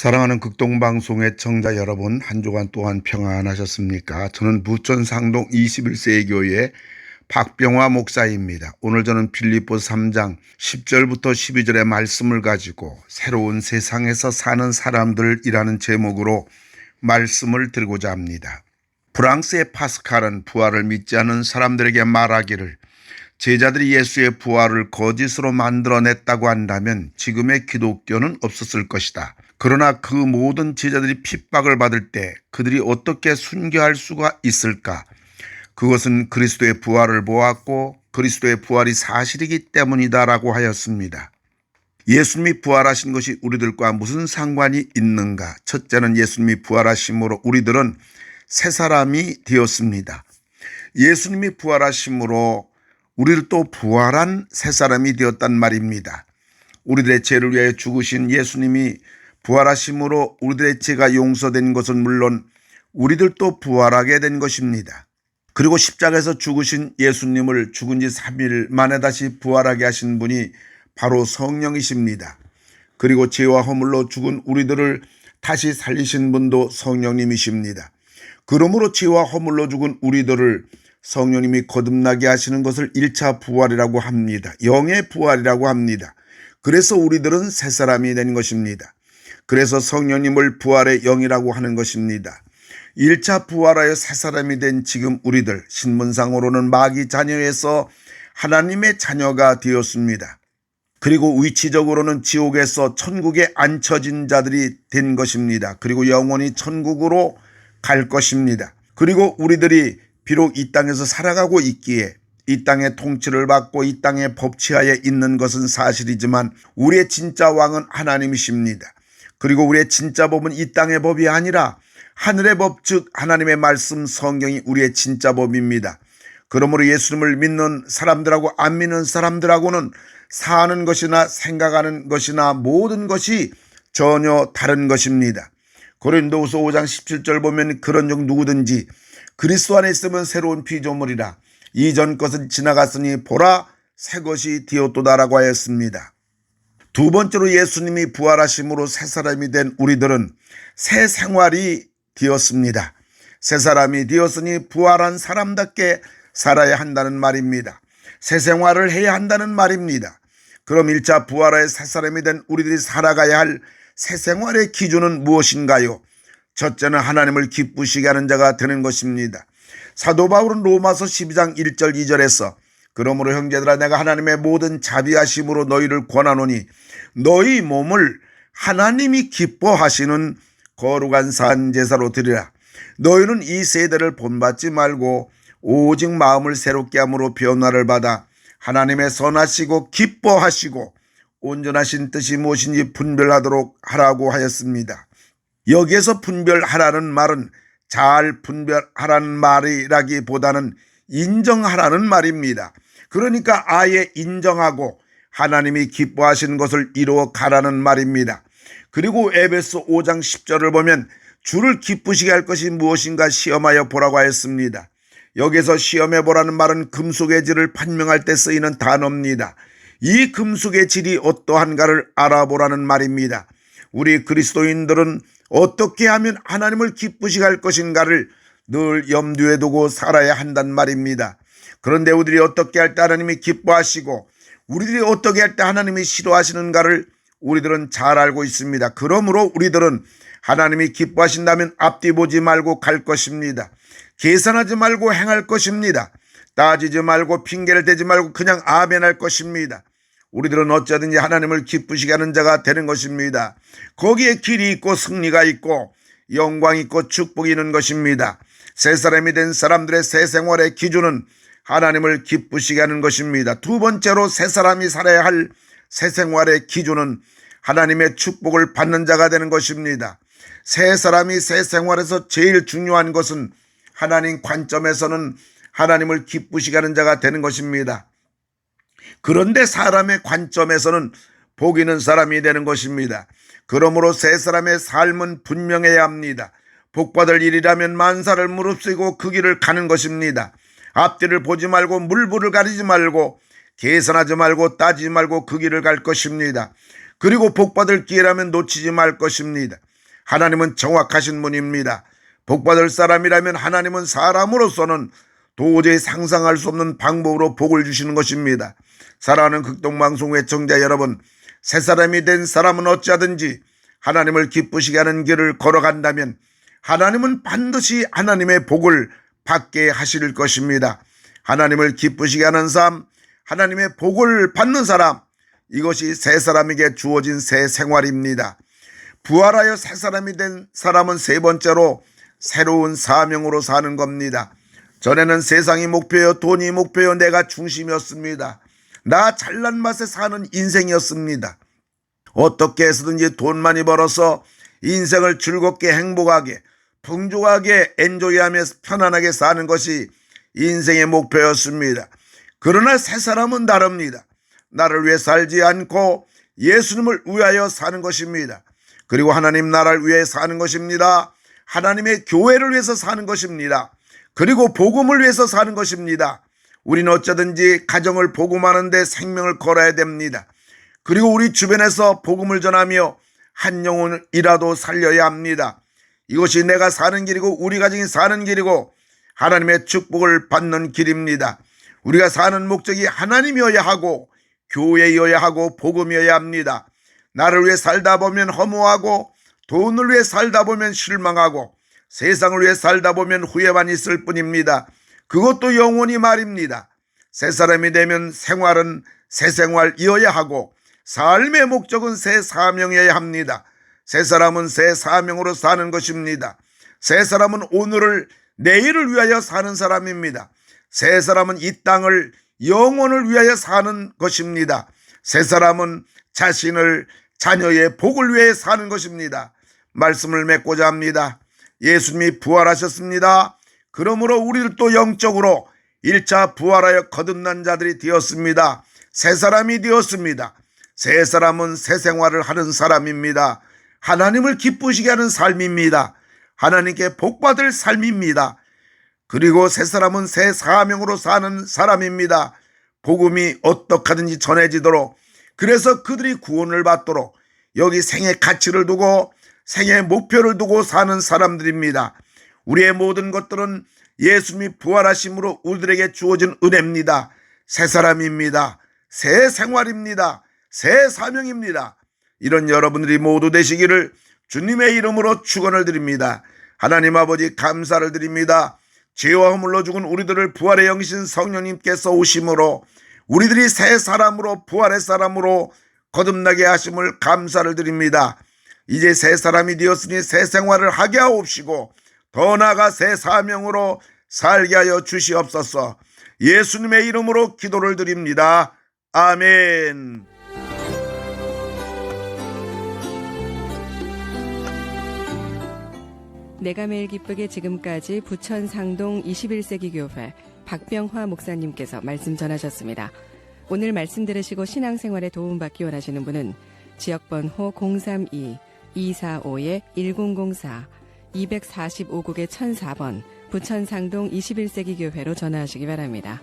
사랑하는 극동방송의 청자 여러분, 한 주간 또한 평안하셨습니까? 저는 부천 상동 21세기 교회 박병화 목사입니다. 오늘 저는 빌립보서 3장 10절부터 12절의 말씀을 가지고 새로운 세상에서 사는 사람들이라는 제목으로 말씀을 드리고자 합니다. 프랑스의 파스칼은 부활을 믿지 않은 사람들에게 말하기를 제자들이 예수의 부활을 거짓으로 만들어냈다고 한다면 지금의 기독교는 없었을 것이다. 그러나 그 모든 제자들이 핍박을 받을 때 그들이 어떻게 순교할 수가 있을까? 그것은 그리스도의 부활을 보았고 그리스도의 부활이 사실이기 때문이다라고 하였습니다. 예수님이 부활하신 것이 우리들과 무슨 상관이 있는가? 첫째는 예수님이 부활하심으로 우리들은 새 사람이 되었습니다. 예수님이 부활하심으로 우리를 또 부활한 새 사람이 되었단 말입니다. 우리들의 죄를 위하여 죽으신 예수님이 부활하심으로 우리들의 죄가 용서된 것은 물론 우리들도 부활하게 된 것입니다. 그리고 십자가에서 죽으신 예수님을 죽은 지 3일 만에 다시 부활하게 하신 분이 바로 성령이십니다. 그리고 죄와 허물로 죽은 우리들을 다시 살리신 분도 성령님이십니다. 그러므로 죄와 허물로 죽은 우리들을 성령님이 거듭나게 하시는 것을 1차 부활이라고 합니다. 영의 부활이라고 합니다. 그래서 우리들은 새 사람이 된 것입니다. 그래서 성령님을 부활의 영이라고 하는 것입니다. 1차 부활하여 새 사람이 된 지금 우리들, 신문상으로는 마귀 자녀에서 하나님의 자녀가 되었습니다. 그리고 위치적으로는 지옥에서 천국에 앉혀진 자들이 된 것입니다. 그리고 영원히 천국으로 갈 것입니다. 그리고 우리들이 비록 이 땅에서 살아가고 있기에 이 땅의 통치를 받고 이 땅의 법치하에 있는 것은 사실이지만 우리의 진짜 왕은 하나님이십니다. 그리고 우리의 진짜 법은 이 땅의 법이 아니라 하늘의 법, 즉 하나님의 말씀 성경이 우리의 진짜 법입니다. 그러므로 예수님을 믿는 사람들하고 안 믿는 사람들하고는 사는 것이나 생각하는 것이나 모든 것이 전혀 다른 것입니다. 고린도후서 5장 17절 보면 그런즉 누구든지 그리스도 안에 있으면 새로운 피조물이라 이전 것은 지나갔으니 보라 새 것이 되었도다라고 하였습니다. 두 번째로 예수님이 부활하심으로 새 사람이 된 우리들은 새 생활이 되었습니다. 새 사람이 되었으니 부활한 사람답게 살아야 한다는 말입니다. 새 생활을 해야 한다는 말입니다. 그럼 1차 부활하여 새 사람이 된 우리들이 살아가야 할 새 생활의 기준은 무엇인가요? 첫째는 하나님을 기쁘시게 하는 자가 되는 것입니다. 사도 바울은 로마서 12장 1절 2절에서 그러므로 형제들아 내가 하나님의 모든 자비하심으로 너희를 권하노니 너희 몸을 하나님이 기뻐하시는 거룩한 산 제사로 드리라. 너희는 이 세대를 본받지 말고 오직 마음을 새롭게 함으로 변화를 받아 하나님의 선하시고 기뻐하시고 온전하신 뜻이 무엇인지 분별하도록 하라고 하였습니다. 여기에서 분별하라는 말은 잘 분별하라는 말이라기보다는 인정하라는 말입니다. 그러니까 아예 인정하고 하나님이 기뻐하시는 것을 이루어 가라는 말입니다. 그리고 에베소 5장 10절을 보면 주를 기쁘시게 할 것이 무엇인가 시험하여 보라고 하였습니다. 여기서 시험해 보라는 말은 금속의 질을 판명할 때 쓰이는 단어입니다. 이 금속의 질이 어떠한가를 알아보라는 말입니다. 우리 그리스도인들은 어떻게 하면 하나님을 기쁘시게 할 것인가를 늘 염두에 두고 살아야 한단 말입니다. 그런데 우리들이 어떻게 할 때 하나님이 기뻐하시고 우리들이 어떻게 할 때 하나님이 싫어하시는가를 우리들은 잘 알고 있습니다. 그러므로 우리들은 하나님이 기뻐하신다면 앞뒤 보지 말고 갈 것입니다. 계산하지 말고 행할 것입니다. 따지지 말고 핑계를 대지 말고 그냥 아멘할 것입니다. 우리들은 어쩌든지 하나님을 기쁘시게 하는 자가 되는 것입니다. 거기에 길이 있고 승리가 있고 영광이 있고 축복이 있는 것입니다. 새 사람이 된 사람들의 새 생활의 기준은 하나님을 기쁘시게 하는 것입니다. 두 번째로 새 사람이 살아야 할 새 생활의 기준은 하나님의 축복을 받는 자가 되는 것입니다. 새 사람이 새 생활에서 제일 중요한 것은 하나님 관점에서는 하나님을 기쁘시게 하는 자가 되는 것입니다. 그런데 사람의 관점에서는 복 있는 사람이 되는 것입니다. 그러므로 새 사람의 삶은 분명해야 합니다. 복받을 일이라면 만사를 무릅쓰고 그 길을 가는 것입니다. 앞뒤를 보지 말고 물불을 가리지 말고 계산하지 말고 따지지 말고 그 길을 갈 것입니다. 그리고 복받을 기회라면 놓치지 말 것입니다. 하나님은 정확하신 분입니다. 복받을 사람이라면 하나님은 사람으로서는 도저히 상상할 수 없는 방법으로 복을 주시는 것입니다. 사랑하는 극동방송 애청자 여러분, 새 사람이 된 사람은 어찌하든지 하나님을 기쁘시게 하는 길을 걸어간다면 하나님은 반드시 하나님의 복을 받게 하실 것입니다. 하나님을 기쁘시게 하는 삶, 하나님의 복을 받는 사람, 이것이 새 사람에게 주어진 새 생활입니다. 부활하여 새 사람이 된 사람은 세 번째로 새로운 사명으로 사는 겁니다. 전에는 세상이 목표요, 돈이 목표요, 내가 중심이었습니다. 나 잘난 맛에 사는 인생이었습니다. 어떻게 해서든지 돈 많이 벌어서 인생을 즐겁게 행복하게 풍족하게 엔조이하며 편안하게 사는 것이 인생의 목표였습니다. 그러나 새 사람은 다릅니다. 나를 위해 살지 않고 예수님을 위하여 사는 것입니다. 그리고 하나님 나라를 위해 사는 것입니다. 하나님의 교회를 위해서 사는 것입니다. 그리고 복음을 위해서 사는 것입니다. 우리는 어쩌든지 가정을 복음하는데 생명을 걸어야 됩니다. 그리고 우리 주변에서 복음을 전하며 한 영혼이라도 살려야 합니다. 이것이 내가 사는 길이고 우리 가정이 사는 길이고 하나님의 축복을 받는 길입니다. 우리가 사는 목적이 하나님이어야 하고 교회여야 하고 복음이어야 합니다. 나를 위해 살다 보면 허무하고 돈을 위해 살다 보면 실망하고 세상을 위해 살다 보면 후회만 있을 뿐입니다. 그것도 영원히 말입니다. 새 사람이 되면 생활은 새 생활이어야 하고 삶의 목적은 새 사명이어야 합니다. 새 사람은 새 사명으로 사는 것입니다. 새 사람은 오늘을 내일을 위하여 사는 사람입니다. 새 사람은 이 땅을 영원을 위하여 사는 것입니다. 새 사람은 자신을 자녀의 복을 위해 사는 것입니다. 말씀을 맺고자 합니다. 예수님이 부활하셨습니다. 그러므로 우리들도 영적으로 1차 부활하여 거듭난 자들이 되었습니다. 새 사람이 되었습니다. 새 사람은 새 생활을 하는 사람입니다. 하나님을 기쁘시게 하는 삶입니다. 하나님께 복받을 삶입니다. 그리고 새 사람은 새 사명으로 사는 사람입니다. 복음이 어떻게 하든지 전해지도록, 그래서 그들이 구원을 받도록 여기 생의 가치를 두고 생의 목표를 두고 사는 사람들입니다. 우리의 모든 것들은 예수님이 부활하심으로 우리들에게 주어진 은혜입니다. 새 사람입니다. 새 생활입니다. 새 사명입니다. 이런 여러분들이 모두 되시기를 주님의 이름으로 축원을 드립니다. 하나님 아버지 감사를 드립니다. 죄와 허물로 죽은 우리들을 부활의 영이신 성령님께서 오심으로 우리들이 새 사람으로 부활의 사람으로 거듭나게 하심을 감사를 드립니다. 이제 새 사람이 되었으니 새 생활을 하게 하옵시고 더 나아가 새 사명으로 살게 하여 주시옵소서. 예수님의 이름으로 기도를 드립니다. 아멘. 내가 매일 기쁘게 지금까지 부천 상동 21세기 교회 박병화 목사님께서 말씀 전하셨습니다. 오늘 말씀 들으시고 신앙생활에 도움받기 원하시는 분은 지역번호 032-245-1004 245국의 1004번 부천 상동 21세기 교회로 전화하시기 바랍니다.